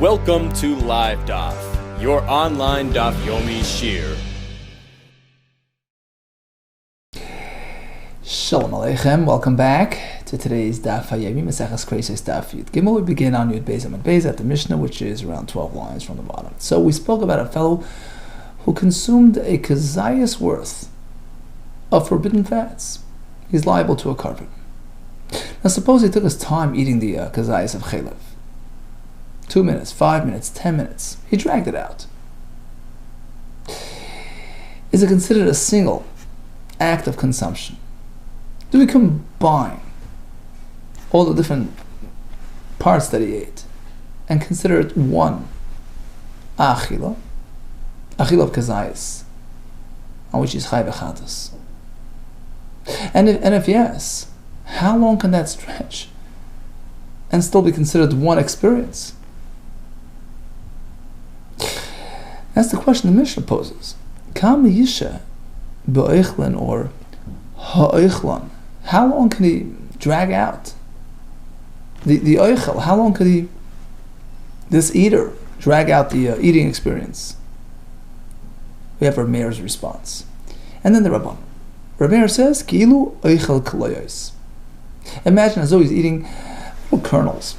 Welcome to LiveDaf, your online Daf Yomi Shir. Shalom Aleichem, welcome back to today's Daf Yomi, Maseches KEREISOS Daf Yud Gimel. We begin on Yud Beis Amud Beis at the Mishnah, which is around 12 lines from the bottom. So we spoke about a fellow who consumed a kazayas worth of forbidden fats. He's liable to a korban. Now suppose he took his time eating the kazayas of chalev. 2 minutes, 5 minutes, 10 minutes. He dragged it out. Is it considered a single act of consumption? Do we combine all the different parts that he ate and consider it one achila of kazayas, on which he's chay b'chatas? And if yes, how long can that stretch and still be considered one experience? That's the question the Mishnah poses. Kam yisha ba'eichlin or ha'eichlon. How long can he drag out the oichel? How long could this eater, drag out the eating experience? We have Rav Meir's response. And then the Rabban. Rav Meir says, Ki'ilu oichel koloyos. Imagine as though he's eating little kernels.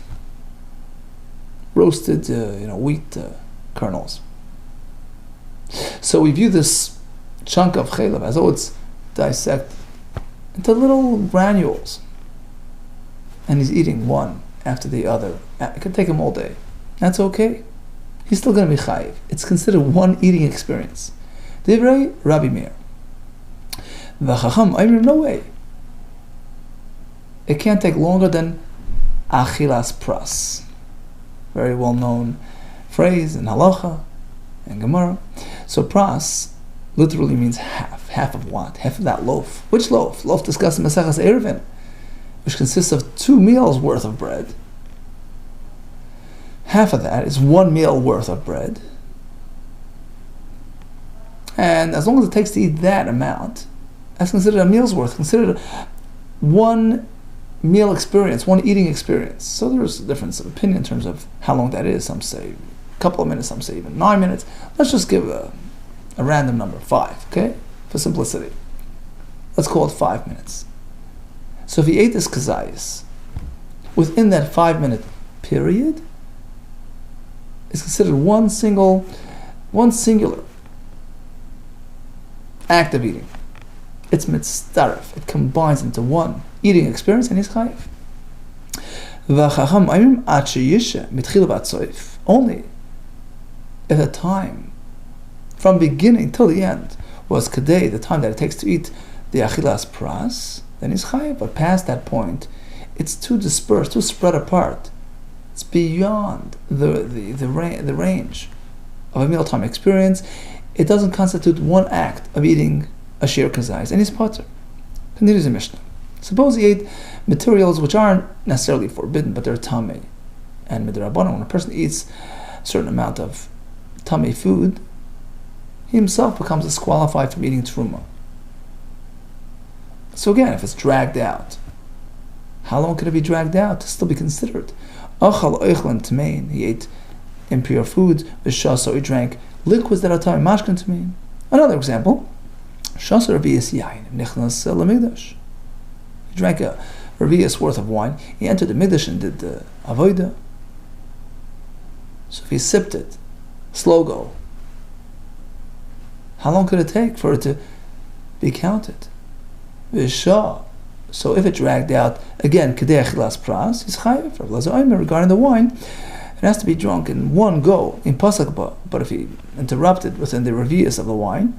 Roasted wheat kernels. So we view this chunk of chalev as though it's dissected into little granules, and he's eating one after the other. It could take him all day. That's okay. He's still going to be chayiv. It's considered one eating experience. Divrei Rabbi Meir. V'chacham Omer, no way. It can't take longer than achilas pras. Very well known phrase in halacha and Gemara. So pras literally means half. Half of what? Half of that loaf. Which loaf? Loaf discussed in Maseches Eruvin, which consists of 2 meals worth of bread. Half of that is 1 meal worth of bread. And as long as it takes to eat that amount, that's considered a meal's worth, considered one meal experience, one eating experience. So there's a difference of opinion in terms of how long that is. Some say a couple of minutes, some say even 9 minutes. Let's just give a random number, 5, okay? For simplicity. Let's call it 5 minutes. So if he ate this kazayas, within that 5-minute period, it's considered one singular act of eating. It's mitzdaref. It combines into one eating experience, and he's chayiv. Only if the time from beginning till the end was kadei, the time that it takes to eat the achilas pras, then he's chayiv. But past that point, it's too dispersed, too spread apart. It's beyond the range of a mealtime experience. It doesn't constitute one act of eating a shir kazayas, and he's potter. Continues the Mishnah. Suppose he ate materials which aren't necessarily forbidden, but they're tamei. And midrabanan, when a person eats a certain amount of tamei food, he himself becomes disqualified from eating truma. So again, if it's dragged out, how long could it be dragged out to still be considered? Achal oichlan tmein, he ate impure food. V'shaso, he drank liquids that are tamei, mashkan tmein. Another example, shasa revius yain nichnas lemigdash. He drank a revius worth of wine. He entered the migdash and did the avodah. So if he sipped it, slow go, how long could it take for it to be counted? V'shah. So if it dragged out, again, kedei achilas pras, he's chayiv. Regarding the wine, it has to be drunk in one go, in pasak ba. But if he interrupted within the revius of the wine,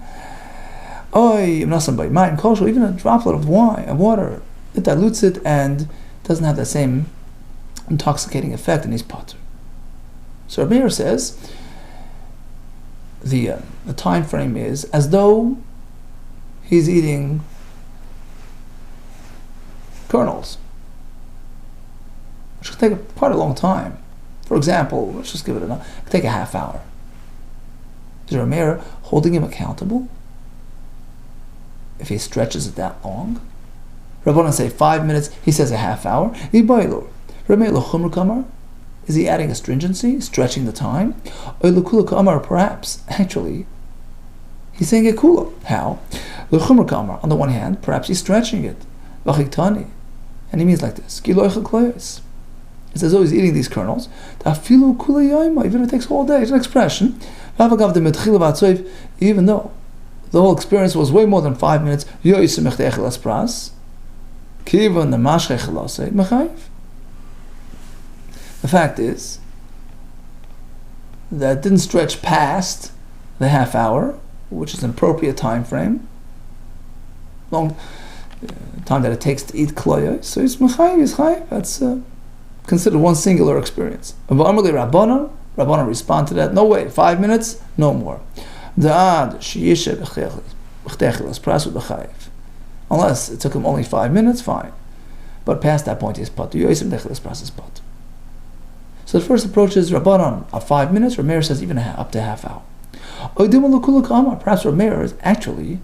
even a droplet of wine and water, it dilutes it and doesn't have the same intoxicating effect in his potter. So Rav Meir says the time frame is as though he's eating kernels, which could take quite a long time. For example, let's just give it it could take a half hour. Is Rav Meir holding him accountable if he stretches it that long? Rabbanan say 5 minutes, he says a half hour. Is he adding astringency, stretching the time? Or perhaps, actually, he's saying a kula. How? On the one hand, perhaps he's stretching it. And he means like this. It says, oh, he's eating these kernels. Even if it takes all day. It's an expression. Even though the whole experience was way more than 5 minutes. The fact is that it didn't stretch past the half hour, which is an appropriate time frame, long time that it takes to eat kloya. So it's mechayiv, that's considered one singular experience. Rabbanan respond to that. No way, 5 minutes, no more. Unless it took him only 5 minutes, fine. But past that point, he's pot. So the first approach is Rabbanan of 5 minutes. Rameir says even up to half hour. Perhaps Rameir is actually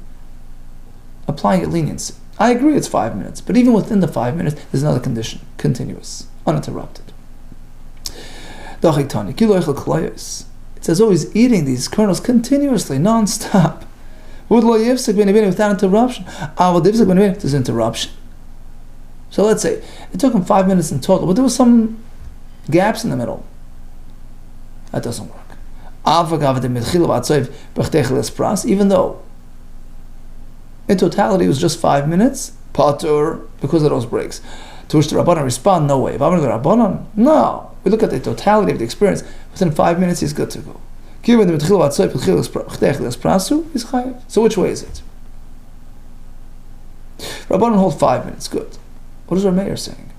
applying it leniency. I agree it's 5 minutes, but even within the 5 minutes, there's another condition: continuous, uninterrupted. It says, oh, he's eating these kernels continuously, non-stop, without interruption. There's interruption. So let's say it took him 5 minutes in total, but there was some gaps in the middle. That doesn't work. Even though in totality it was just 5 minutes, patur, because of those breaks. To which the Rabbanan respond, no way. No. We look at the totality of the experience. Within 5 minutes, he's good to go. So which way is it? Rabbanan hold 5 minutes, good. What is Rameir saying?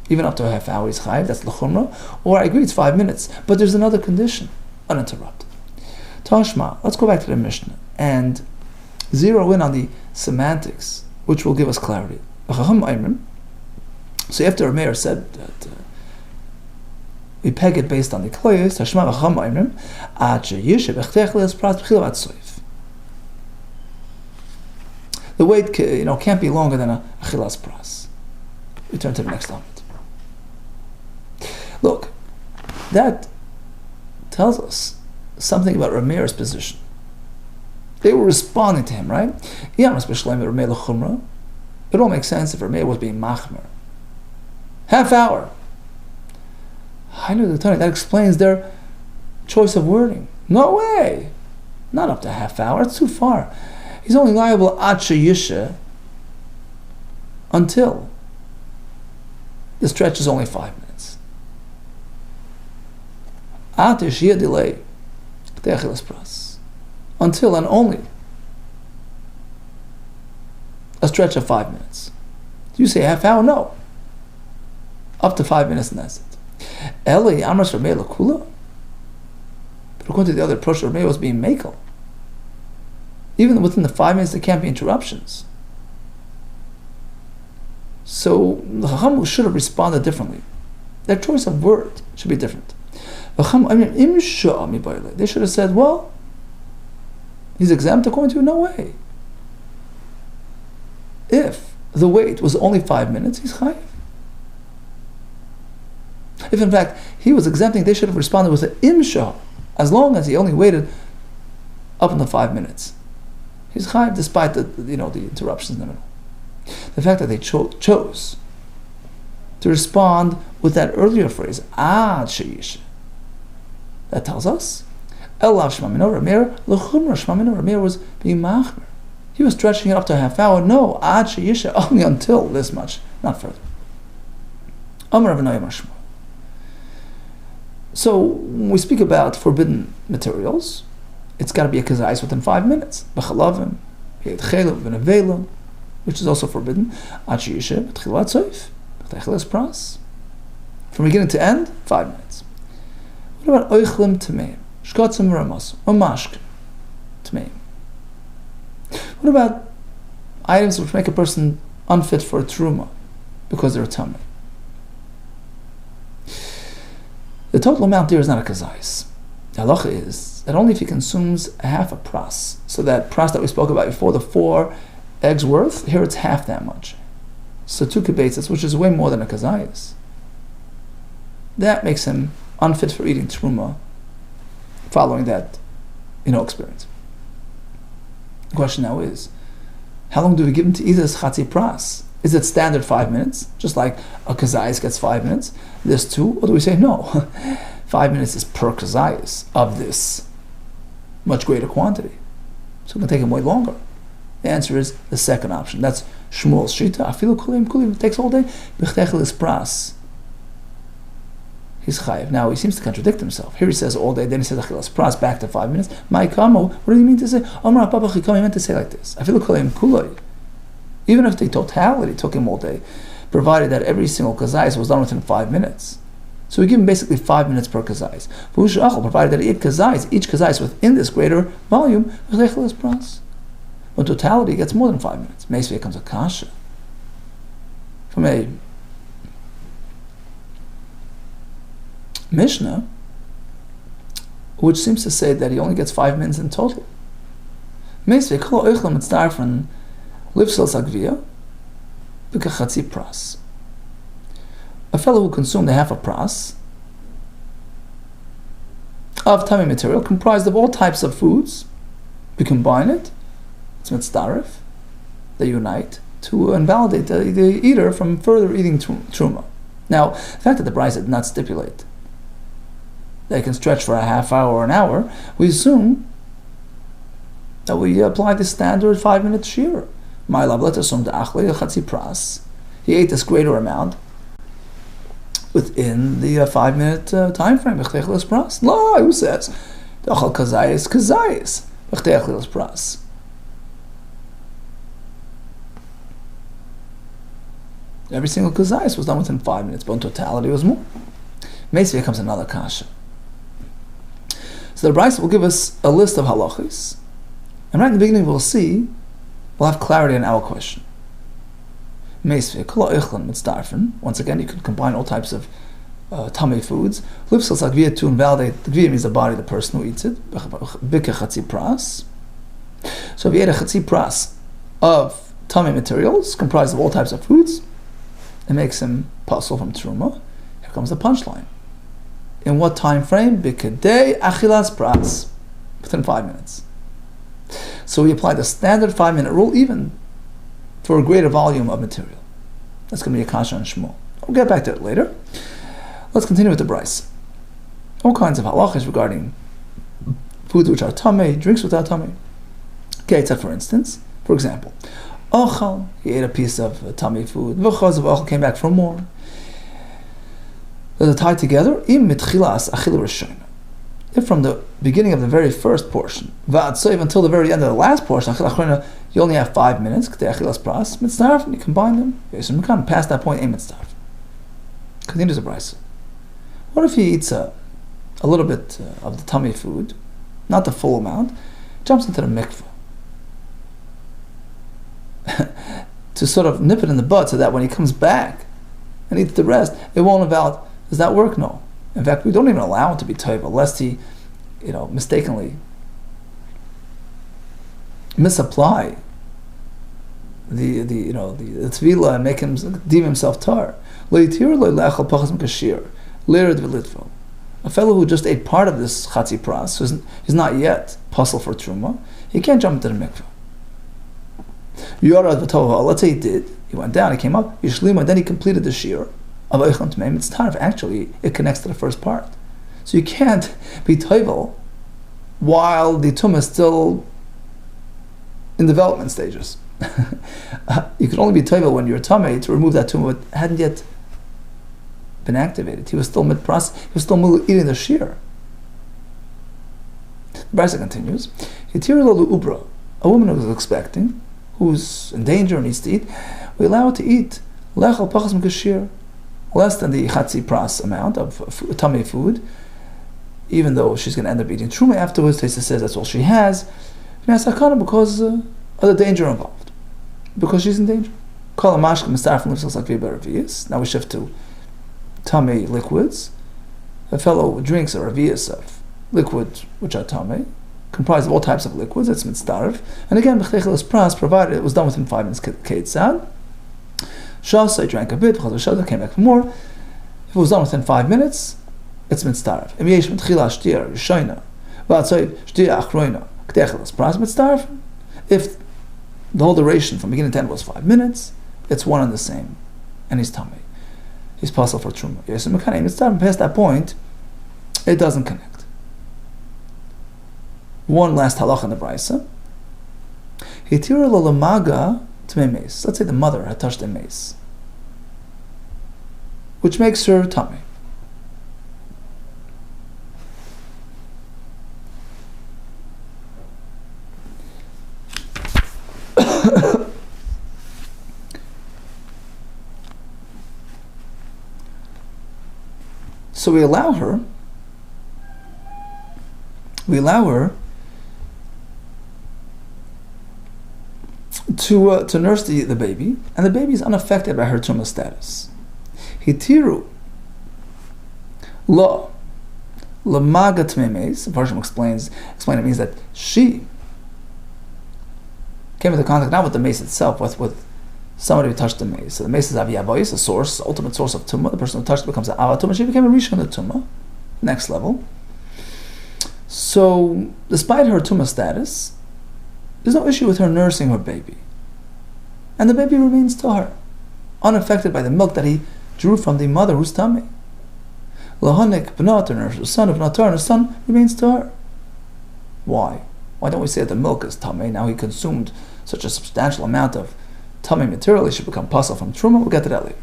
Even up to a half hour is chayiv, that's l'chumra. Or I agree, it's 5 minutes, but there's another condition, uninterrupted. Tashma, let's go back to the Mishnah and zero in on the semantics, which will give us clarity. So after Rameir said that we peg it based on the kloyos, Tashma v'cham aimrim, the wait can't be longer than a achilas pras. We turn to the next Talmud. Look, that tells us something about Rameir's position. They were responding to him, right? It all makes sense if Rameir was being machmer. Half hour. That explains their choice of wording. No way. Not up to half hour. It's too far. He's only liable ad sheyisha until the stretch is only 5 minutes. Ad sheyisha delay until and only a stretch of 5 minutes. Do you say half hour? No. Up to 5 minutes and that's it. Eli Amras Rameir Lakula. But according to the other approach, Rameir was being makel. Even within the 5 minutes, there can't be interruptions. So the Chacham should have responded differently. Their choice of word should be different. They should have said, well, he's exempt according to you? No way. If the wait was only 5 minutes, he's chayiv. If in fact he was exempting, they should have responded with an imsha, as long as he only waited up until 5 minutes. He's chayiv despite the interruptions in the middle. The fact that they chose to respond with that earlier phrase, ad sheyish, that tells us Elav Shmamino Rameir L'chumra Shmamino Rameir was being machmer. He was stretching it up to a half hour. No, ad sheyisha, only until this much, not further. Amar Rav Mashma. So when we speak about forbidden materials, it's got to be a kazais within 5 minutes. B'chalavim, b'chelav, b'nevelim, which is also forbidden. Ad sheyisha, b'tchilat soif, b'techeles pras. From beginning to end, 5 minutes. What about oichlim tameim? Shkotzim ramos, or mashkim, tameim. What about items which make a person unfit for a truma because they're a tamei? The total amount there is not a kazais. The halacha is that only if he consumes half a pras, so that pras that we spoke about before, the 4 eggs worth, here it's half that much. So 2 kibetzes, which is way more than a kazais. That makes him unfit for eating truma following that, experience. The question now is, how long do we give him to eat this chatzi pras? Is it standard 5 minutes, just like a kazayis gets 5 minutes? There's 2, or do we say no? 5 minutes is per kazayis of this much greater quantity, so it's going to take him way longer. The answer is the second option. That's Shmuel's shita. Afilu kulim. It takes all day. B'chtechel is pras. He's chayiv. Now he seems to contradict himself. Here he says all day, then he says achilas pras, back to 5 minutes. My kamo, what do you mean to say? Amar papa chikam, he meant to say like this. Afilu kulim kuloi. Even if the totality took him all day, provided that every single kazayis was done within 5 minutes. So we give him basically 5 minutes per kazayis. Provided that he ate kazayis, each kazayis within this greater volume, b'chtechel is pras. But totality gets more than 5 minutes. Meisvei comes a kasha from a Mishnah, which seems to say that he only gets 5 minutes in total. Meisvei kol oichlam mitzdarfen livsel sagvia b'kachatzi pras. A fellow who consumed a half a pras of tummy material comprised of all types of foods, we combine it. It's mitzdarif. They unite to invalidate the eater from further eating truma. Now, the fact that the Brisa did not stipulate that it can stretch for a half hour or an hour, we assume that we apply the standard 5 minute shear. My love, let's assume the achle chatzi pras. He ate this greater amount within the 5 minute time frame. B'chtechel pras. La, who says? The achal kazayis. B'chtechel pras. Every single kazayis was done within 5 minutes, but in totality it was more. Meisvei comes another kasha. So the Brisa will give us a list of halachis, and right in the beginning we'll have clarity on our question. Meisvei kol ha'ichlin mitzdarfen. Once again, you can combine all types of tamei foods. Lipsel sagvia, to invalidate, the gvia means the body, the person who eats it. B'ke chatzi pras. So if you ate a chatzi pras of tamei materials comprised of all types of foods, it makes him puzzle from truma. Here comes the punchline. In what time frame? B'kedei achilas pras. Within 5 minutes. So we apply the standard 5 minute rule even for a greater volume of material. That's going to be a kasha and Shmuel. We'll get back to it later. Let's continue with the Brisa. All kinds of halachas regarding foods which are tamei, drinks without tamei. Ketzah, for instance. For example, Ochal, he ate a piece of tamei food. V'chaz of Ochal came back for more. They're tied together. Im mitchilas achil rishon. If from the beginning of the very first portion, v'atzoiv until the very end of the last portion, achil achrona, you only have 5 minutes. K'tei achilas pras mitzdarf, and you combine them. So past that point, ain't mitzdarf. Continues the Brisa. What if he eats a little bit of the tamei food, not the full amount, jumps into the mikveh to sort of nip it in the bud so that when he comes back and eats the rest, it won't invalid. Does that work? No. In fact, we don't even allow him to be taiva, lest he, mistakenly misapply the tevilah and make him deem himself tar. A fellow who just ate part of this chatzi pras, so he's not yet puzzle for truma, he can't jump into the mikveh. Let's say he did. He went down, he came up, Yishlima, then he completed the shear of Eichlam Tmeim. It's tarv. Actually, it connects to the first part. So you can't be toivel while the tumah is still in development stages. You can only be toivel when you're tamei to remove that tumah, but hadn't yet been activated. He was still mid-process. He was still eating the shear. The Brisa continues. Ubra, a woman who was expecting, who's in danger and needs to eat, we allow her to eat lechal pachas mikashir, less than the chatzi pras amount of tamei food, even though she's going to end up eating truma afterwards. Taisa says that's all she has, because of the danger involved, because she's in danger. Now we shift to tamei liquids. A fellow drinks a ravias of liquids which are tamei, comprised of all types of liquids. It's mitzdarif, and again b'chteicheles pras, provided it was done within 5 minutes. Keitzad Shasa, drank a bit, came back for more. If it was done within 5 minutes, it's mitzdaref. Im yesh mitchila shtir yishayna, v'atzayv shtir achroina, k'techelas pras mitzdaref. If the whole duration from beginning to end was 5 minutes, it's one and the same, and he's tummy. He's possible for truma. Yes, mitzdaref. Past that point, it doesn't connect. One last halacha in the brisa. Hitira l'lamaga tmei meis. Let's say the mother had touched a mace, which makes her tummy. So we allow her to nurse the baby, and the baby is unaffected by her tumah status. Hitiru lo lamagat memes. The Parshanut explain it means that she came into contact not with the mace itself, with somebody who touched the mace. So the mace is aviyabois, a source, the ultimate source of tumah. The person who touched it becomes an avatumah. She became a rishon of tumah, next level. So, despite her tumah status, there's no issue with her nursing her baby, and the baby remains tahar, unaffected by the milk that he drew from the mother whose tummy. Lahanik b'nat, the son of Natar, and the son remains tahar. Why? Why don't we say that the milk is tummy? Now he consumed such a substantial amount of tummy material, he should become pasal from truma. We'll get to that later.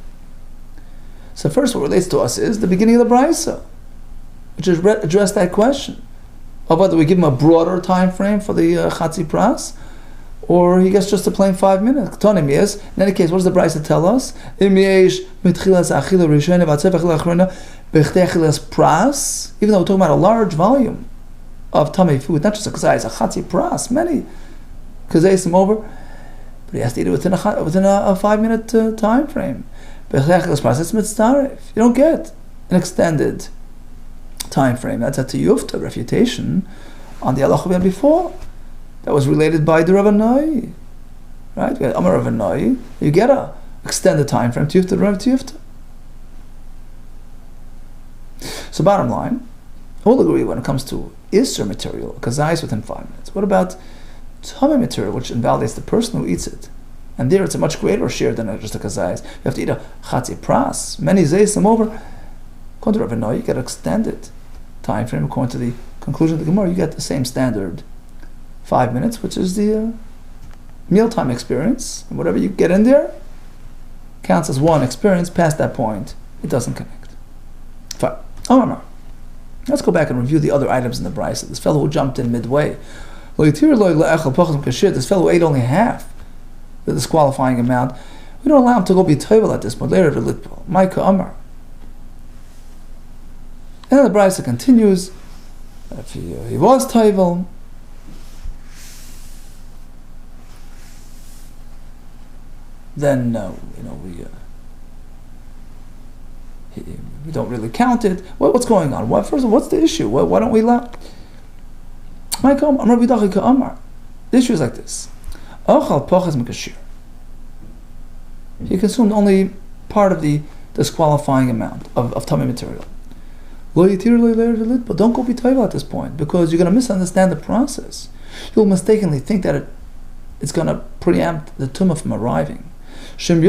So first, what relates to us is the beginning of the brisa, which is addressed that question of whether we give him a broader time frame for the chatzi pras, or he gets just a plain 5 minutes. Tonim yes. In any case, what does the brisa tell us? Even though we're talking about a large volume of tummy food, not just a kazai, it's a chatzi pras, many kazaisim over, but he has to eat it within a 5 minute time frame. It's mitzdaref. You don't get an extended time frame. That's a tiyufta refutation on the halacha we had before. That was related by the Rav Anai. Right? We had Amar Rav Anai. You get a extended time frame, tiyufta, Rav tiyufta. So bottom line, we'll agree when it comes to Isser material, kazais within 5 minutes. What about tummy material, which invalidates the person who eats it? And there it's a much greater share than just a kazais. You have to eat a chatzi pras, many zaysim over. According to Rav Anai, you get an extended time frame. According to the conclusion of the Gemara, you get the same standard 5 minutes, which is the mealtime experience. And whatever you get in there counts as one experience. Past that point, it doesn't connect. Fine. Oh, let's go back and review the other items in the brisa. This fellow who jumped in midway. This fellow who ate only half the disqualifying amount. We don't allow him to go be toivel at this point. Later, Micah Amar. And then the brisa continues. If he was toivel, then we don't really count it. What's going on? First of all, what's the issue? Why don't we allow? The issue is like this. He consumed only part of the disqualifying amount of tummy material. But don't go be toivel at this point, because you're going to misunderstand the process. You'll mistakenly think that it's going to preempt the tumah from arriving. Because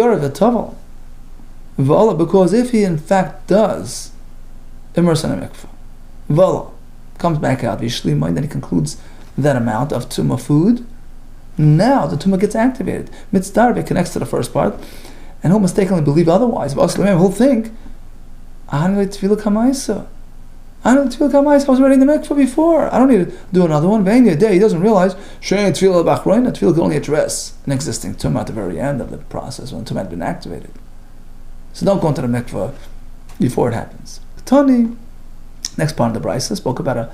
if he in fact does immerse in a mikvah, comes back out, and then he concludes that amount of tumah food, now the tumah gets activated. Mitzdarbe connects to the first part, and he'll mistakenly believe otherwise. He'll think, I was already in the mikvah before. I don't need to do another one. He doesn't realize tefillah could only address an existing tumah at the very end of the process when the tumah had been activated. So don't go into the mikvah before it happens. Tani, next part of the brisa, spoke about a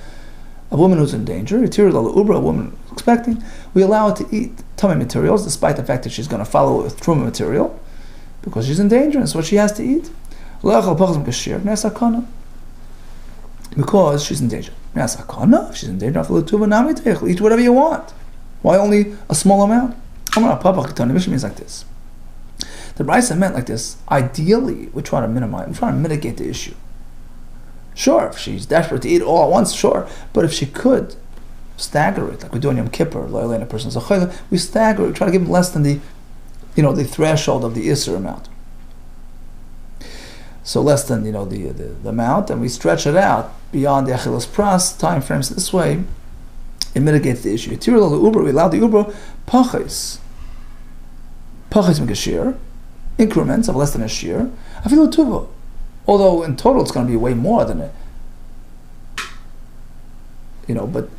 woman who's in danger. A woman expecting. We allow her to eat tummy materials despite the fact that she's going to follow it with truma material, because she's in danger, and it's what she has to eat. Because she's in danger. If she's in danger, eat whatever you want. Why only a small amount? Which means like this. The brisa meant like this. Ideally, we try to mitigate the issue. Sure, if she's desperate to eat all at once, sure. But if she could stagger it, like we do on Yom Kippur, a person's a chayla, we stagger it, try to give him less than the threshold of the Isser amount. So less than, the amount, and we stretch it out beyond the Achilas Pras time frames. This way, it mitigates the issue. We allow the Uber pachis mikashir, increments of less than a shear. Afilu tuvo. Although in total it's going to be way more than it. But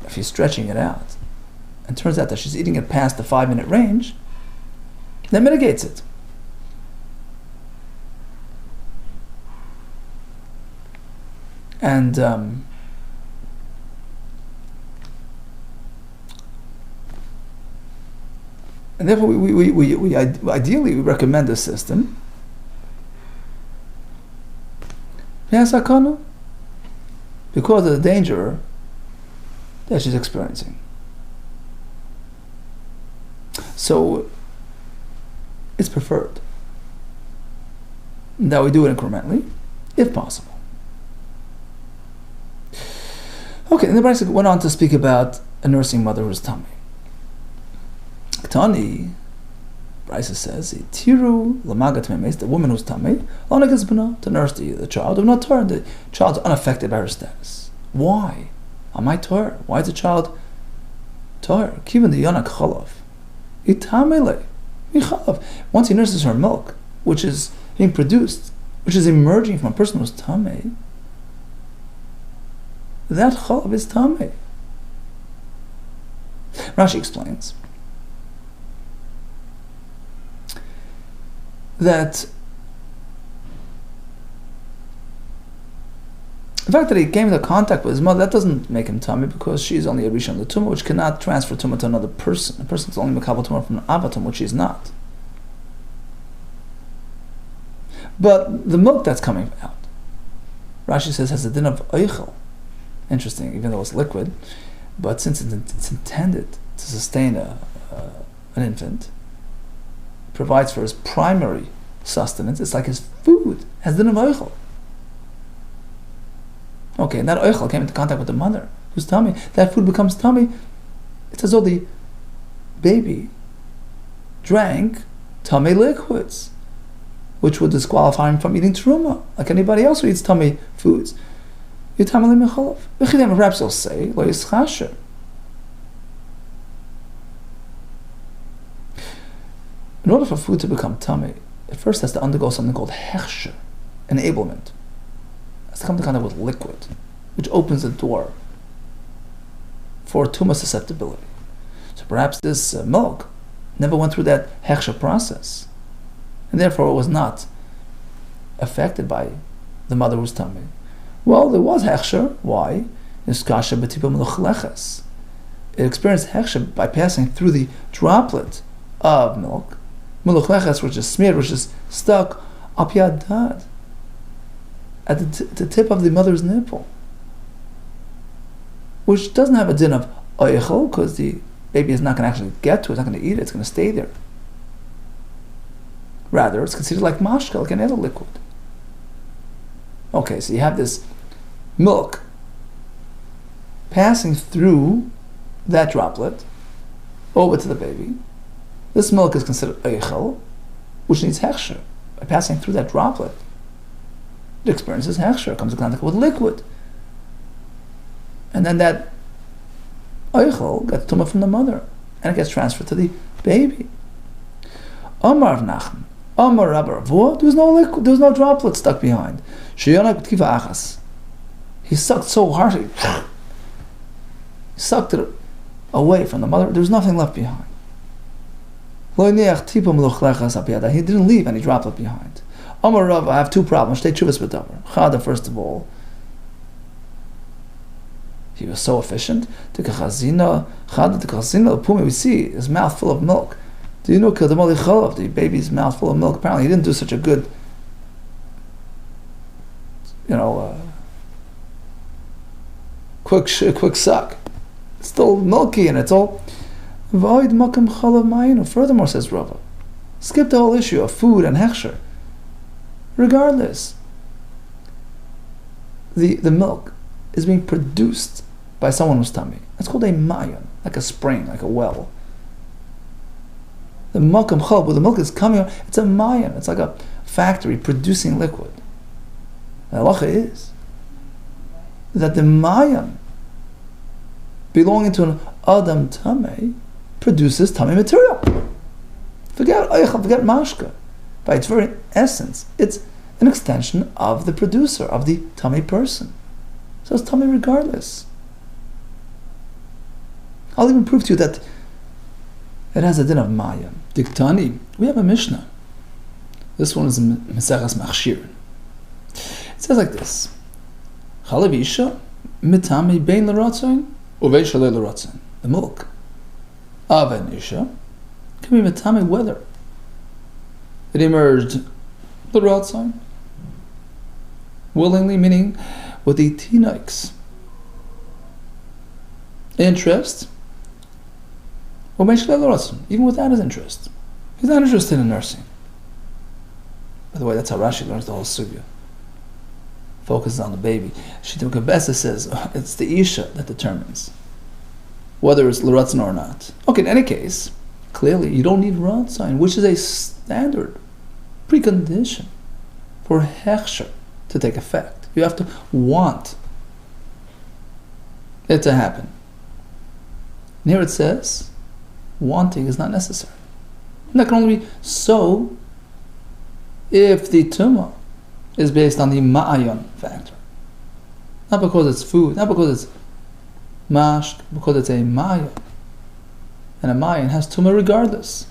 if you're stretching it out, and it turns out that she's eating it past the 5-minute range, that mitigates it. And therefore, we ideally we recommend this system. Yes, because of the danger that she's experiencing. So it's preferred that we do it incrementally, if possible. Okay, and the Brisa went on to speak about a nursing mother who's tummy. Ktani, Brisa says, "Tiru lamagat memes," the woman who's tummy, to nurse the child. The child's unaffected by her status. Why? Am I Torah? Why is the child Torah? Even the yonak chalav, itamele michalav. Once he nurses her milk, which is being produced, which is emerging from a person who's tummy, that chalav is tummy. Rashi explains that the fact that he came into contact with his mother, that doesn't make him tummy, because she is only a rishon l'tumah, which cannot transfer tumah to another person. A person's only mekabel tumah from an avatum, which he's not. But the milk that's coming out, Rashi says, has a din of oichel. Interesting, even though it's liquid, but since it's intended to sustain an infant, provides for his primary sustenance, it's like his food has din of oichel. Okay, and that oichel came into contact with the mother, whose tummy, that food becomes tummy. It's as though the baby drank tummy liquids, which would disqualify him from eating teruma, like anybody else who eats tummy foods. Perhaps he'll say, lo yischasher. In order for food to become tummy, it first has to undergo something called hechsher, enablement. It has to come to contact with liquid, which opens the door for tumah susceptibility. So perhaps this milk never went through that hechsher process, and therefore it was not affected by the mother whose tummy. Well, there was hechsher. Why? It experienced hechsher by passing through the droplet of milk, meluchleches, which is smeared, which is stuck up yadad, at the tip of the mother's nipple, which doesn't have a din of oichel, because the baby is not going to actually get to it, it's not going to eat it, it's going to stay there. Rather, it's considered like mashka, like any other liquid. Okay, so you have this milk passing through that droplet over to the baby. This milk is considered eichel, which needs hechsher. By passing through that droplet, it experiences hechsher, comes in contact with liquid. And then that eichel gets tumah from the mother, and it gets transferred to the baby. Amar Rav Nachman, Amar Rabbi Ravua, there was no liquid, there was no droplet stuck behind. He sucked so hard, he sucked it away from the mother. There was nothing left behind. He didn't leave any droplet behind. Amar Rav, I have two problems. Chada, first of all, he was so efficient. We see his mouth full of milk. Do you know the baby's mouth full of milk? Apparently, he didn't do such a good, quick suck. It's still milky, and it's all. Furthermore, says Rava, skip the whole issue of food and hechsher. Regardless, the milk is being produced by someone who's tummy. It's called a mayan, like a spring, like a well. The makam chol, where the milk is coming out, it's a mayan. It's like a factory producing liquid. The halacha is that the mayan belonging to an adam tamei produces tamei material. Forget oichel, forget mashka. By its very essence, it's an extension of the producer, of the tamei person. So it's tamei regardless. I'll even prove to you that it has a din of mayan. Diktani, we have a Mishnah. This one is in Maseches Machshir. It says like this: Chalav isha mitami bein l'ratzain uvei shalei l'ratzain. The milk of an isha can be mitami whether it emerged l'ratzain, willingly, meaning with the tinoik's interest, or even without his interest. He's not interested in nursing. By the way, that's how Rashi learns the whole sugya. Focuses on the baby. Shittim Kabesa says it's the Isha that determines whether it's l'ratzon or not. Okay, in any case, clearly you don't need ratzon, which is a standard precondition for hechsher to take effect. You have to want it to happen. And here it says, wanting is not necessary. And that can only be so if the tumah is based on the ma'ayon factor. Not because it's food, not because it's mashk, because it's a ma'ayon. And a ma'ayon has tumah regardless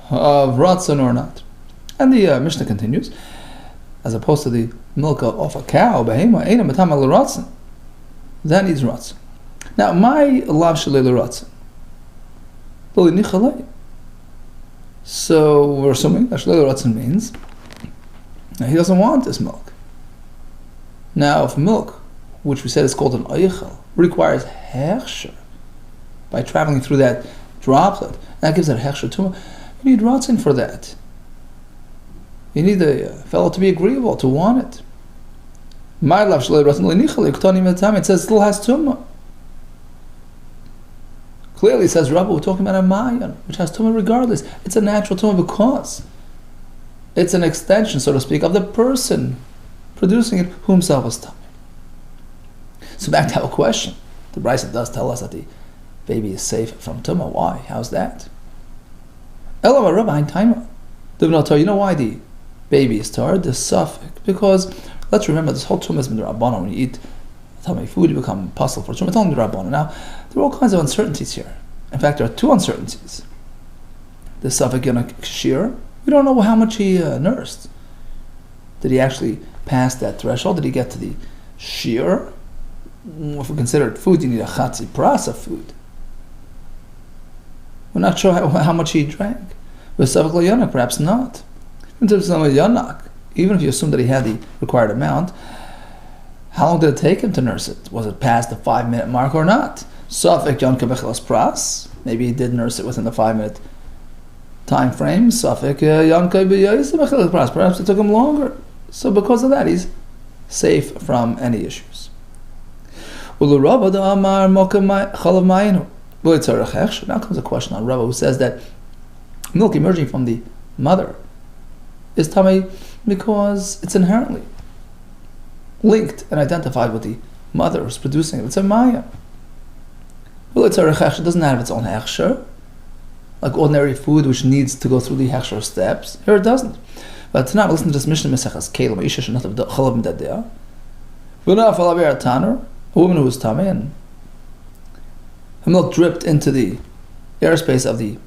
of ratzon or not. And the Mishnah continues, as opposed to the milk of a cow, behema, eina matama l'ratzon, that needs ratzon. Now, my lav shalei l'ratzon, so we're assuming that shalei l'ratzon means that he doesn't want this milk. Now, if milk, which we said is called an oichel, requires hechsher by traveling through that droplet, that gives it hechsher tumah, you need ratzon for that. You need the fellow to be agreeable, to want it. My lav shalei l'ratzon, it says it still has tumah. Clearly, says Rabbi, we're talking about a mayan, which has tumah regardless. It's a natural tumah because it's an extension, so to speak, of the person producing it, who himself is tumah. So back to our question. The Brisa does tell us that the baby is safe from tumah. Why? How's that? Elam Rabbi Taima. You know why the baby is tar? The suffix. Because let's remember, this whole tumah is midrabanan. When you eat tumah food, you become puzzle for tumah. It's only midrabanan. Now, there are all kinds of uncertainties here. In fact, there are two uncertainties. The suffix yonak shir. We don't know how much he nursed. Did he actually pass that threshold? Did he get to the shir? If we consider it food, you need a chatzi pras of food. We're not sure how much he drank. With suffix yonak, perhaps not. In terms of yonak, even if you assume that he had the required amount, how long did it take him to nurse it? Was it past the 5-minute mark or not? Safek Yonka Bechelas Pras. Maybe he did nurse it within the 5-minute time frame. Safek Yonka Bechelas Pras. Perhaps it took him longer. So because of that, he's safe from any issues. Now comes a question on Rava, who says that milk emerging from the mother is tamei because it's inherently linked and identified with the mother who's producing it. It's a maya. Well, it doesn't have its own hechsher, like ordinary food which needs to go through the hechsher steps. Here it doesn't. But tonight, listen to this Mishnah Mesechas Kelim. Isha should not have chalav midadeh. A woman who was tamei and her milk dripped into the airspace of the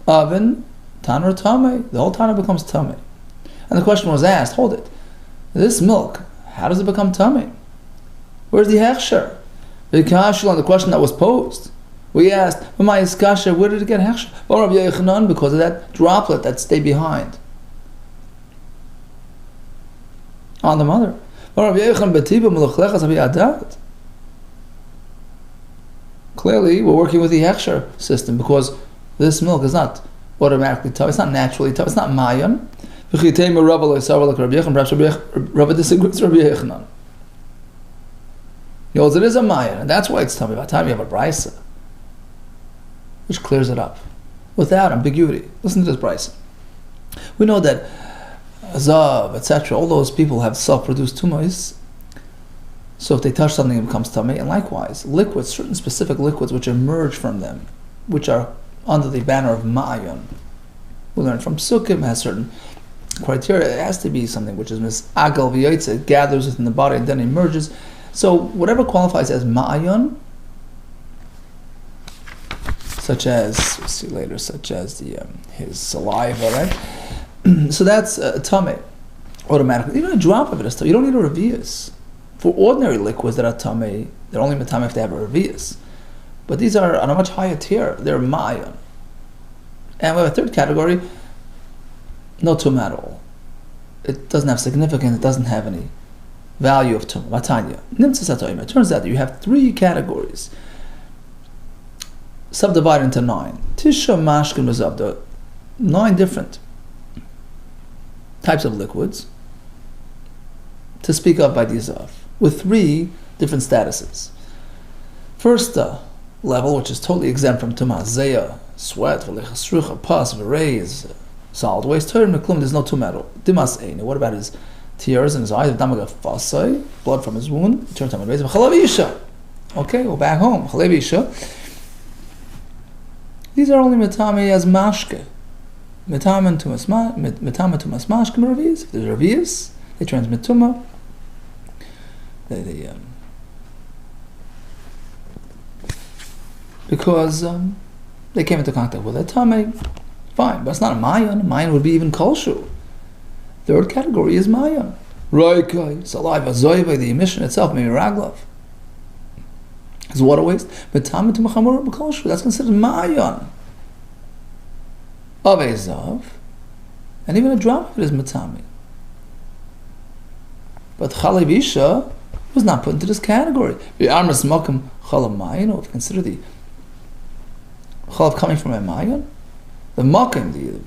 oven. Tanur tamei. The whole tanur becomes tamei. And the question was asked: hold it. This milk, how does it become tamei? Where's the hechsher? The kashal on the question that was posed. We asked, where did it get hechsher? Because of that droplet that stayed behind on the mother. Clearly, we're working with the hechsher system because this milk is not automatically tamei. It's not naturally tamei. It's not mayan. Perhaps Rabbi disagrees with Rabbi Yechanan. He holds it is a Maya, and that's why it's tummy. By the time you have a brisa, which clears it up without ambiguity. Listen to this brisa. We know that Zav, etc., all those people have self-produced tumas. So if they touch something, it becomes tummy. And likewise, liquids, certain specific liquids which emerge from them, which are under the banner of ma'ayon. We learn from Sukkim, has certain criteria. It has to be something which is mis'agal v'yotze, it gathers within the body and then emerges. So whatever qualifies as ma'ayon, such as, we'll see later, such as his saliva, right? So that's tummy, automatically. Even a drop of it is tummy. You don't need a revius. For ordinary liquids that are tummy, they're only tummy if they have a revius. But these are on a much higher tier. They're ma'ayon. And we have a third category, no tumah at all. It doesn't have significance, it doesn't have any value of tumah. Matanya. It turns out that you have three categories, subdivided into 9. Tisha mashkin mezavda, 9 different types of liquids to speak of by Dizav, with 3 different statuses. First level, which is totally exempt from tumah, zeya, sweat, v'lechasrucha, pus, v'reis, solid waste, term meklum, there's no tumah at all. Dimas ein. What about his tears in his eyes, damagafasai, blood from his wound, turn to reis, v'chalav isha. Okay, we're back home. Chalav isha. These are only metame as mashke. Metame to mashke meravius. If there's ravius, they transmit tumah. Because they came into contact with a tame, fine, but it's not a mayan. A mayan would be even kolshu. Third category is mayan. Roikai, saliva, zoiva, the emission itself, maybe raglav. It's water waste. But tame to machamur b'kolshu, that's considered mayan. Of ezav, and even a drop of it is matami. But chalav isha was not put into this category. The armas makam chalav mayan, or if you consider the chalav coming from a mayan, the makam, the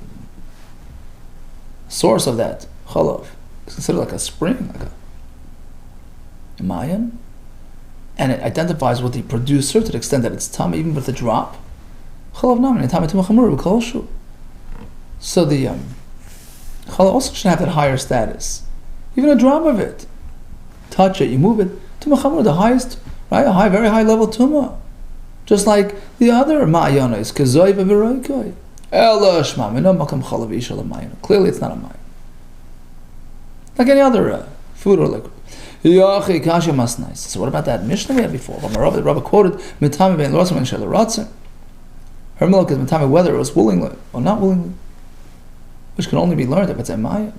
source of that chalav, is considered like a spring, like a mayan, and it identifies with the producer to the extent that it's tummy, even with the drop. Chalav namin, tummy to machamur b'kolshu. So the chalav also should have that higher status. Even a drop of it, touch it, you move it, tumah chamur, the highest, right, a very high level tumah. Just like the other ma'ayana is kazoy v'viroikai. Ela shma, mino makam chalav isha l'mayana. Clearly it's not a mayan. Like any other food or liquid. Yachi kasha masnais. So what about that Mishnah we had before? The Rabbi quoted, mitame ben l'rotzim and shel l'rotzim. Her milk is mitame whether it was willingly or not willingly, which can only be learned if it's a maya.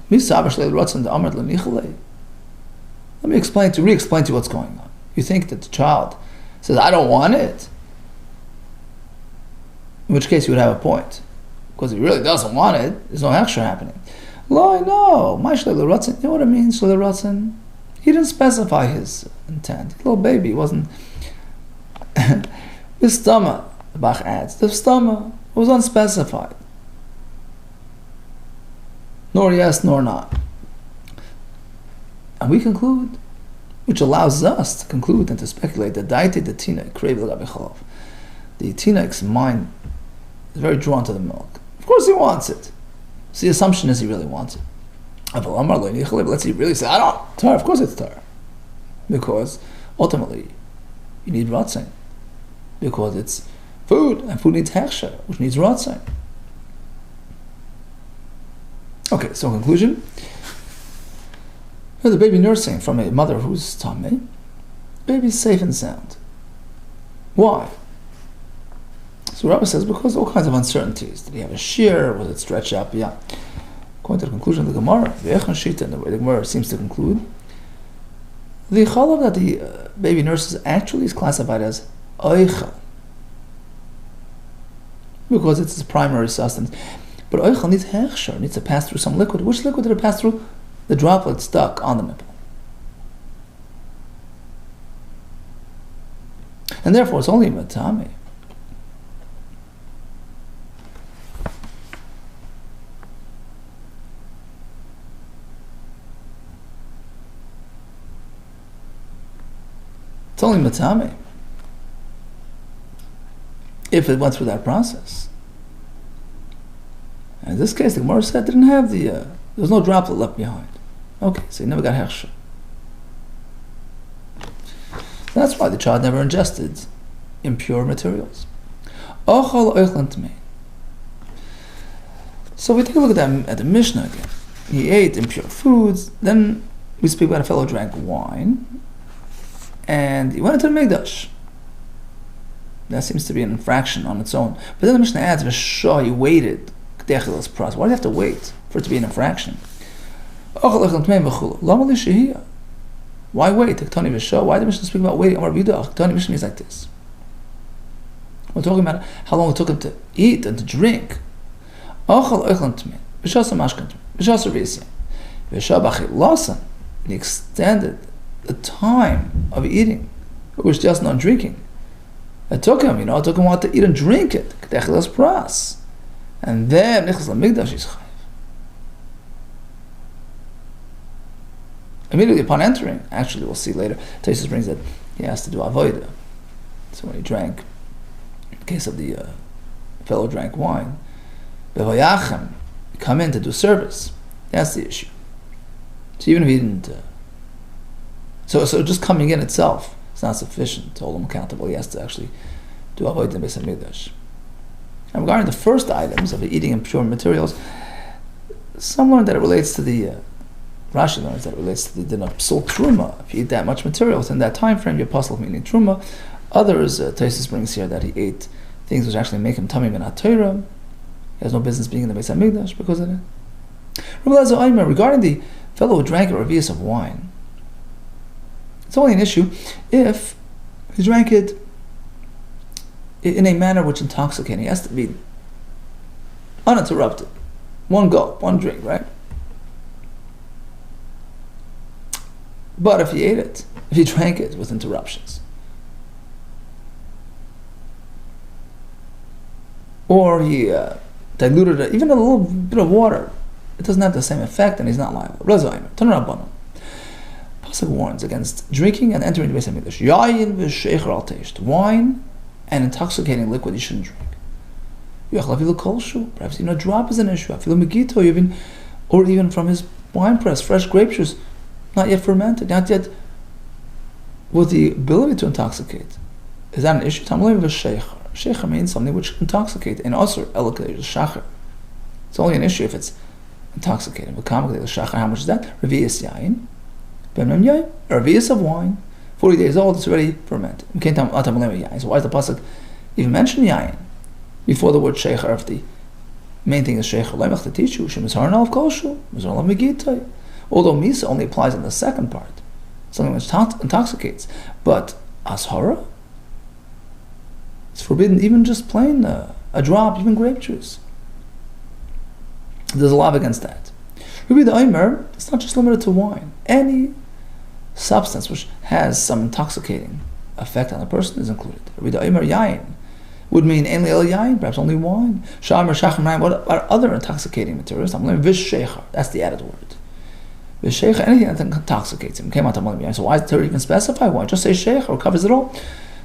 Let me re-explain to you what's going on. You think that the child says, I don't want it, in which case you would have a point, because if he really doesn't want it, there's no extra happening. No, you know what it means, shleil? He didn't specify his intent. Little baby, wasn't. His stomach, the Bach adds, the stomach was unspecified. Nor yes, nor not. And we conclude, which allows us to conclude and to speculate that the tinek's mind is very drawn to the milk. Of course he wants it. So the assumption is he really wants it. Let's see, he really say, I don't. Tar, of course it's tar. Because ultimately, you need ratzin. Because it's food, and food needs hechsher, which needs ratzin. Okay, so in conclusion, the baby nursing from a mother who's tummy, baby's safe and sound. Why? So Rabbi says, because all kinds of uncertainties. Did he have a shear? Was it stretched out beyond? According to the conclusion of the Gemara, the Echan Shita, and the way the Gemara seems to conclude, the chalav that the baby nurses actually is classified as oichel, because it's his primary sustenance. But oichel needs hechsher, needs to pass through some liquid. Which liquid did it pass through? The droplet stuck on the nipple. And therefore it's only matame. It's only matame if it went through that process. And in this case, the Gemara said didn't have there was no droplet left behind. Okay, so he never got hechsher. That's why the child never ingested impure materials. So we take a look at the Mishnah again. He ate impure foods, then we speak about a fellow drank wine, and he went into the Mikdash. That seems to be an infraction on its own. But then the Mishnah adds, V'shah, he waited. Why do you have to wait for it to be an infraction? Why wait? Why did the Mishnah speak about waiting? The Mishnah means like this. We're talking about how long it took him to eat and to drink. He extended the time of eating. It was just not drinking. It took him a while to eat and drink it. And then immediately upon entering, actually we'll see later, Taisus brings that he has to do avodah. So when he drank, in the case of the fellow drank wine, come in to do service. That's the issue. So even if he didn't, so just coming in itself is not sufficient to hold him accountable. He has to actually do avodah in Beis Hamikdash. And regarding the first items of eating impure materials, some learn that it relates to the Rashi learns that it relates to the din of psul truma. If you eat that much material within that time frame, you're puzzled meaning truma. Others, Taisus brings here that he ate things which actually make him tummy minat Torah. He has no business being in the Beis Hamikdash because of it. Regarding the fellow who drank a revius of wine, it's only an issue if he drank it in a manner which intoxicating. He has to be uninterrupted. One gulp, one drink, right? But if he ate it, if he drank it with interruptions, or he diluted it, even a little bit of water, it doesn't have the same effect and he's not liable. Pasuk warns against drinking and entering the Beis Hamikdash. Yayin v'sheicher al teisht. Wine and intoxicating liquid you shouldn't drink. Perhaps even a drop is an issue. Or even from his wine press, fresh grape juice, not yet fermented, not yet with the ability to intoxicate. Is that an issue? Sheikha means something which intoxicates. In Asr, it's only an issue if it's intoxicating. How much is that? Revius yain. Revius of wine. 40 days old, it's already fermented. So why is the pasuk even mention yain before the word sheikha? If the main thing is sheikha, lemech to teach you, shemizharna of kolshu, mizharna of megitay. Although misa only applies in the second part, something which intoxicates. But ashara, it's forbidden even just plain a drop, even grape juice. There's a law against that. Rabbi the Omer, it's not just limited to wine. Any substance which has some intoxicating effect on a person is included. Rabbi the Omer yain would mean only el yain, perhaps only wine. Sham or shacham, what are other intoxicating materials? Vish shecher, that's the added word. Vish shecher, anything that intoxicates him. So why does the Torah even specify wine? Just say shecher or covers it all.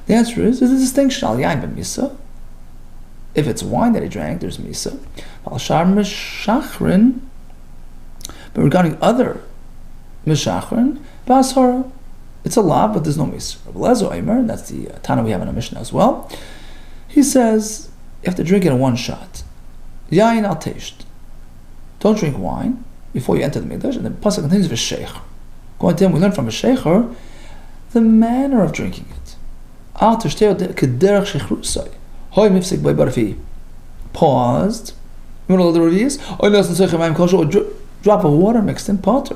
The answer is there's a distinction al yain ben misa. If it's wine that he drank, there's misa. Al shar mishachrin. But regarding other mishachrin, ba'ashara, it's a law, but there's no misa. Lezo Eimer, that's the Tana we have in our Mishnah as well. He says you have to drink it in one shot. Yain al teisht. Don't drink wine before you enter the Mikdash. And the pasuk continues with sheikher. Going to him, we learn from a sheikher the manner of drinking it. Al tishteo kederach shechrusai. Hoy mifsik by, but if he paused, middle of the reviews, or drop of water mixed in potter,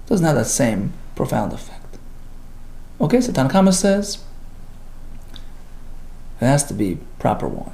doesn't have that same profound effect. Okay, so Tanna Kamma says it has to be proper wine.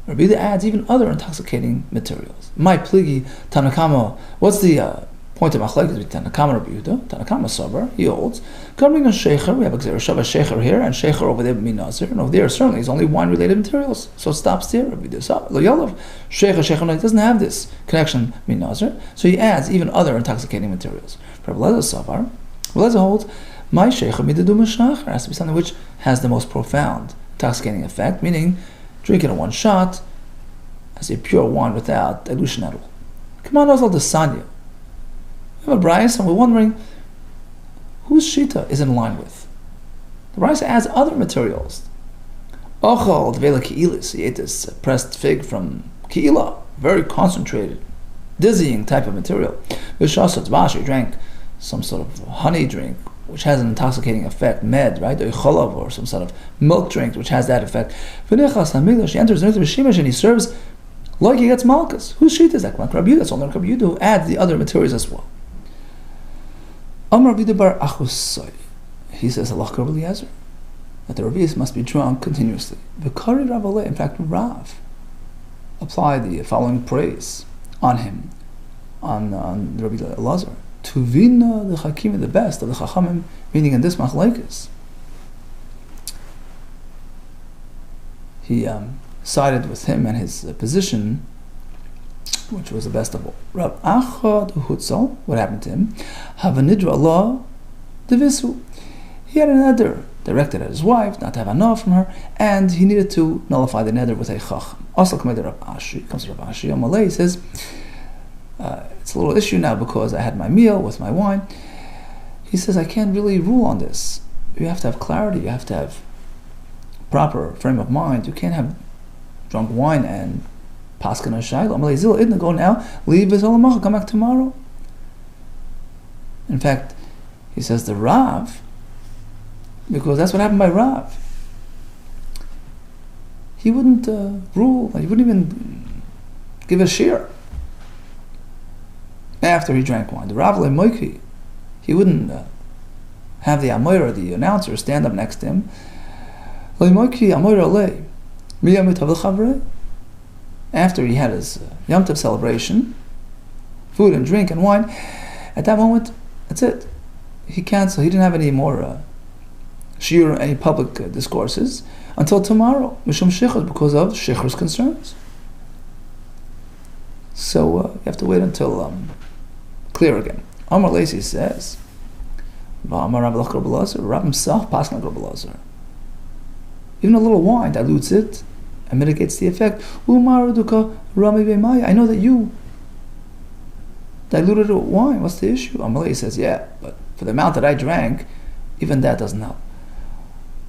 Rabbi Yehuda adds even other intoxicating materials. My pligi Tanna Kamma. What's the point of machlekes between Tanna Kamma and Rabbi Yehuda? Tanna Kamma sober, he holds. Coming on shecher, we have a shecher here and shecher over there be nazir, and over there certainly is only wine-related materials. So it stops there. Rabbi Yehuda lo yolav shecher no, he doesn't have this connection be nazir. So he adds even other intoxicating materials. Rabbi Lezer Savar, Well, as a holds, my sheikha midadu mashachar has to be something which has the most profound intoxicating effect, meaning drinking in one shot as a pure wine without dilution at all. Come on, also the sanya. We have a brayso, and we're wondering whose shita is in line with. The brayso adds other materials. Ochal dvela keilis. He ate this pressed fig from keila, very concentrated, dizzying type of material. V'shasat dvash, he drank some sort of honey drink, which has an intoxicating effect, med, right? Or some sort of milk drink, which has that effect. V'nechas hamigdash, he enters into the shemesh and he serves like he gets malchus. Whose sheet is that? Like Rabbi Yehuda, that's only Rabbi Yehuda who adds the other materials as well. Amar Rabbi Yehuda bar Achusai. He says, Allah Rabbi Eliezer, that the Rabbis must be drunk continuously. V'kari Rav Alei, in fact, Rav applied the following praise on him, on Rabbi Eliezer. Tuvina the Hakim, the best of the Chachamim, meaning in this machlekes. He sided with him and his position, which was the best of all. Rav Achad Hutzal, what happened to him? Havanidra Allah Devisu. He had a neder directed at his wife, not to have enough from her, and he needed to nullify the neder with a chacham. Also, comes to Rav Ashi on Malay, he says, it's a little issue now because I had my meal with my wine. He says, I can't really rule on this. You have to have clarity, you have to have proper frame of mind. You can't have drunk wine and paskin shayla. Amalei zil idna, go now, leave his olamacha, come back tomorrow. In fact, he says the Rav, because that's what happened by Rav. He wouldn't rule, he wouldn't even give a shir after he drank wine. The Rav le'moiki, he wouldn't have the Amoira, the announcer, stand up next to him. Le'moiki Amoira le. After he had his Yom Tov celebration, food and drink and wine, at that moment, that's it. He canceled. He didn't have any more shiur, any public discourses until tomorrow, mishum shichur, because of shichur's concerns. So you have to wait until clear again. Amar Lacy says, Rab himself passed on Rabbi Eliezer. Even a little wine dilutes it and mitigates the effect. I know that you diluted it with wine. What's the issue? Amalei says, yeah, but for the amount that I drank, even that doesn't help.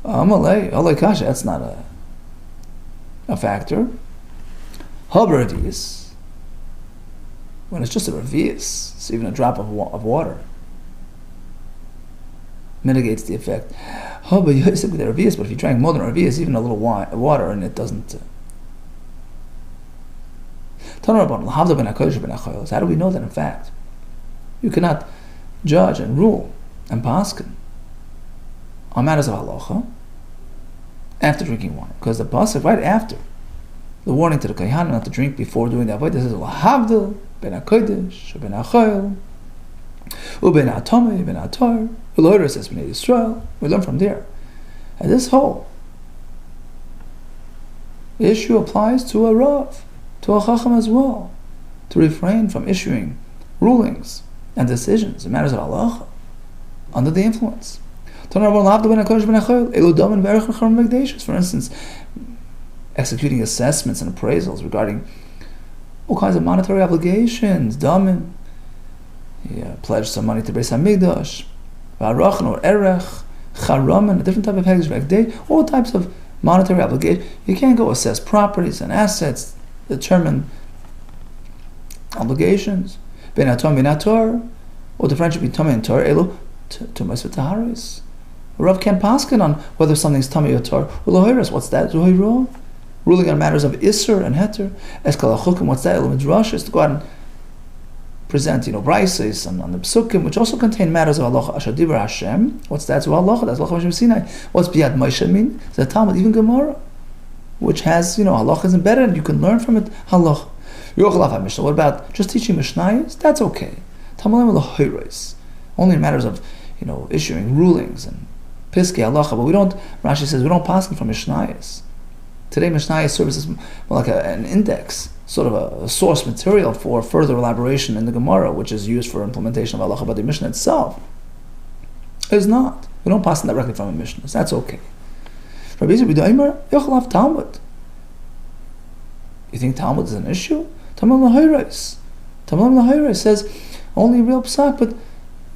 Amalei kasha, that's not a factor. Habravis, when it's just a revius, it's even a drop of water, mitigates the effect. But if you drank more than a revius, even a little water, and it doesn't. How do we know that in fact you cannot judge and rule and paskin on matters of halacha after drinking wine? Because the pasuk right after the warning to the kohanim not to drink before doing the avodah says lahavdil ben hakodesh ben hachayil uben hatamei ben hatar v'loider says bnei Yisrael. We learn from there. And this whole issue applies to a rav, to a chacham as well, to refrain from issuing rulings and decisions in matters of halacha under the influence. For instance, executing assessments and appraisals regarding all kinds of monetary obligations, damin, pledged some money to Beis Hamikdash, v'arachan or erech, charaman, a different type of hegdesh, all types of monetary obligations. You can't go assess properties and assets, determine obligations. Ben atom ben ator, or the friendship between tummy and tor, elu tumas v'taharis. A Rav can't paskin on whether something's tummy or tor. Ulohiris, what's that? Zuhiro, ruling on matters of isser and heter. Eskalachukim, what's that? Elu midrashis, to go out and present, braises on the psukim, which also contain matters of halacha. Ashadivar Hashem, what's that? So halacha, that's halacha Hashem Sinai. What's biyad Moshe mean? It's a Talmud, even Gemara, which has, halacha is embedded, and you can learn from it halacha. What about just teaching mishnayos? That's okay. Only in matters of, issuing rulings and piskei halacha, but we don't. Rashi says we don't pass from mishnayos. Today, mishnayos serves as more like an index, sort of a source material for further elaboration in the Gemara, which is used for implementation of halacha by the Mishnah itself. It's not. We don't pass it directly from a Mishnah. So that's okay. Rabbi Yisrael b'daimer yochel have Talmud. You think Talmud is an issue? Talmud l'hayros says only real psak, but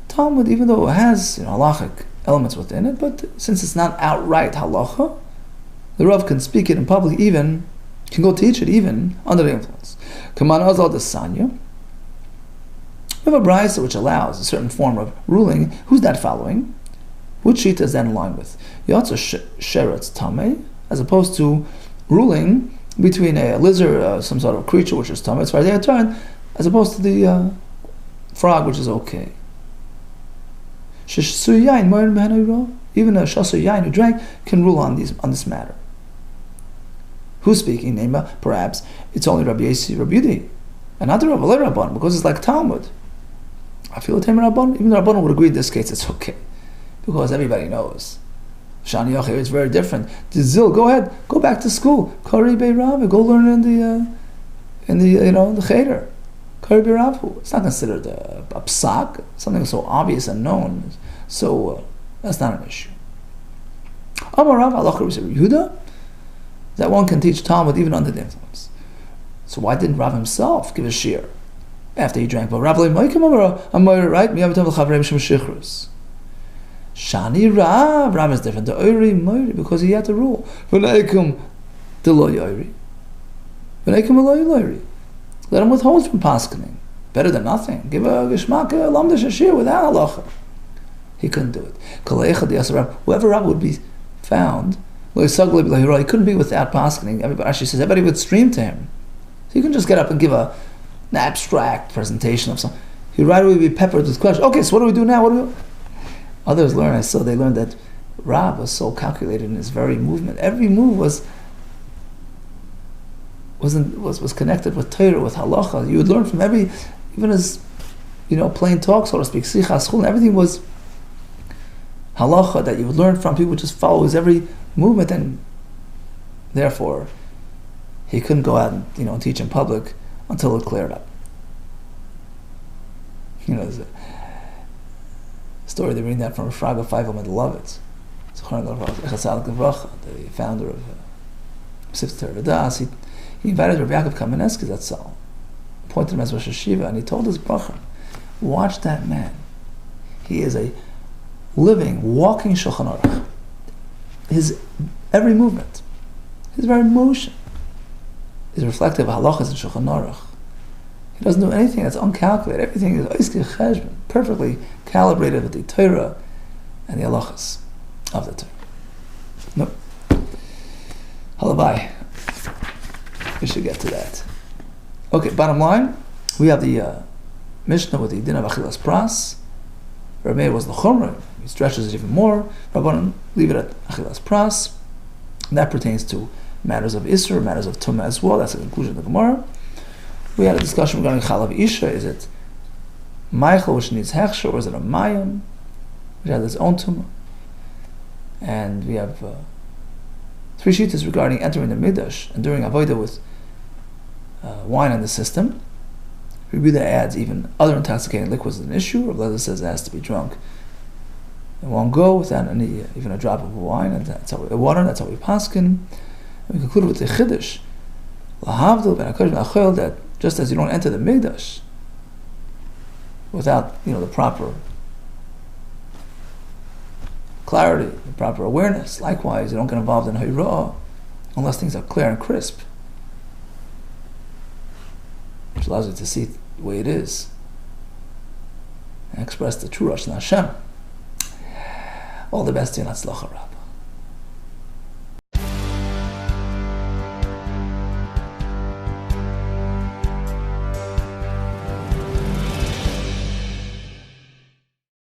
Talmud, even though it has halachic elements within it, but since it's not outright halacha, the Rav can speak it in public, even can go teach it even under the influence. Kaman azal desanya. We have a brayso which allows a certain form of ruling. Who's that following? Which shita is that in line with? Yatsa sheretz tamei, as opposed to ruling between a lizard, some sort of creature which is tamei, as far as they turn, as opposed to the frog which is okay. Even a shasu yain who drank can rule on this matter. Who's speaking? Nema, perhaps it's only Rabbi Yossi, Rabbi Yudi, and not the Rabban, because it's like Talmud. I feel the Rabban. Even the Rabban would agree in this case it's okay, because everybody knows. Shani Yochel is very different. Zil, go ahead, go back to school. Kari Beirav, go learn in the cheder. Kari Beirav. It's not considered a psak, something so obvious and known. So that's not an issue. Amarav Halacha Yehuda, that one can teach Talmud even under the influence. So why didn't Rav himself give a shiur after he drank? But Rav Amar, right? Shani Rav is different. The Oiri Moiri, because he had to rule. V'neikum deloy Oiri. V'neikum deloy Oiri. Let him withhold from paskening. Better than nothing. Give a geshmak lamdish shiur without halacha. He couldn't do it. Whoever Rav would be found, he couldn't be without paskening. Everybody actually says everybody would stream to him. So you can just get up and give an abstract presentation of something. He'd right away be peppered with questions. Okay, so what do we do now? Others learn. They learned that Rav was so calculated in his very movement. Every move was connected with Torah, with halacha. You would learn from even his plain talk, so to speak, sichas chul, everything was halacha that you would learn from. People would just follow his every movement, and therefore he couldn't go out and teach in public until it cleared up. There's a story they read that from Shraga Feivel Medelovitz, the founder of Sifter Vedas. He invited Rabbi Yaakov Kamenetsky Zatzal, appointed him as Rosh Hashiva, and he told his bracha, watch that man. He is a living, walking Shulchan Aruch. His every movement, his very motion is reflective of halachas and Shulchan Aruch. He doesn't do anything that's uncalculated. Everything is oiskei cheshbon, perfectly calibrated with the Torah and the halachas of the Torah. No. Halavai. We should get to that. Okay, bottom line, we have the Mishnah with the din of achilas pras. Rabbi Meir was the chumrah. He stretches it even more. Rabbanan leave it at achilas pras. And that pertains to matters of Isser, matters of Tumah as well. That's the conclusion of the Gemara. We had a discussion regarding Chalav Isha. Is it Meichel, which needs Hechsher, or is it a Mayim, which has its own Tumah? And we have 3 shittas regarding entering the Midrash and doing Avodah with wine in the system. Rebbe adds even other intoxicating liquids is an issue. Rabbi Lezer says it has to be drunk in one go without even a drop of wine, and that's how we paskin. And we conclude with the Chiddush, Lahavdil ben HaKodesh ben HaChol, that just as you don't enter the Mikdash without the proper clarity, the proper awareness, likewise you don't get involved in Hayra'ah unless things are clear and crisp, which allows you to see the way it is and express the true Rosh Hashem. All the best to you, Natzlacha Rabbah.